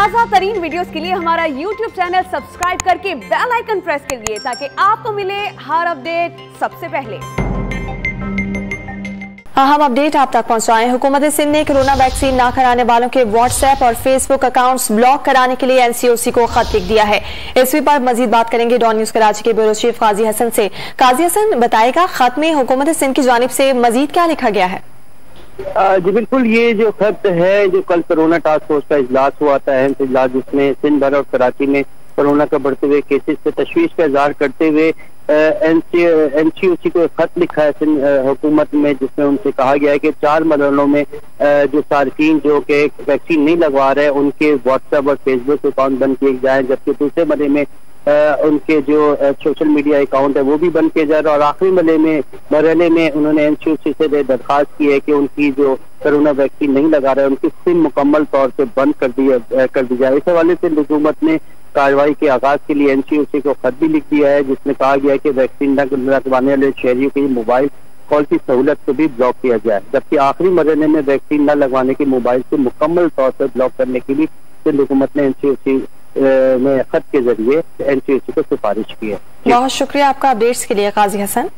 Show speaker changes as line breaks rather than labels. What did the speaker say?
ताज़ा तरीन वीडियोस के लिए हमारा YouTube चैनल सब्सक्राइब करके बेल आइकन प्रेस करिए ताकि आपको मिले हर अपडेट सबसे पहले।
अहम अपडेट आप तक पहुंचाएं। हुकूमत सिंध ने कोरोना वैक्सीन ना कराने वालों के व्हाट्सएप और फेसबुक अकाउंट्स ब्लॉक कराने के लिए NCOC को खत लिख दिया है। इस पर मजीद बात करेंगे डॉन न्यूज कराची के ब्यूरो चीफ काजी हसन से। काजी हसन, बताएगा खत में हुकूमत सिंध की जानिब से मजीद क्या लिखा गया है?
जी बिल्कुल, ये जो खत है, जो कल कोरोना टास्क फोर्स का इजलास हुआ था, अहम इजलास, जिसमें सिंध भर और कराची में कोरोना का बढ़ते हुए केसेस पे तशवीश का इजहार करते हुए NCOC को खत लिखा है सिंध हुकूमत में, जिसमें उनसे कहा गया है कि 4 मरहलों में जो सार्फिन जो कि वैक्सीन नहीं लगवा रहे हैं उनके व्हाट्सएप और फेसबुक अकाउंट बंद किए जाए, जबकि दूसरे मरहले में उनके जो सोशल मीडिया अकाउंट है वो भी बंद किया जा रहा है। और आखिरी मरहले में उन्होंने NCOC से दरखास्त की है कि उनकी जो कोरोना वैक्सीन नहीं लगा रहा है उनकी सिम मुकम्मल तौर से बंद कर दी जाए। इस हवाले से हुकूमत ने कार्रवाई के आगाज के लिए NCOC को खत भी लिख दिया है, जिसमें कहा गया है कि वैक्सीन न लगवाने वाले शहरियों की मोबाइल कॉल की सहूलत को भी ब्लॉक किया जाए, जबकि आखिरी मरहले में वैक्सीन न लगवाने के मोबाइल को मुकम्मल तौर पर ब्लॉक करने की भी सिंध हुकूमत ने NCOC में खत के जरिए NCOC को सिफारिश की है।
बहुत शुक्रिया आपका अपडेट्स के लिए काजी हसन।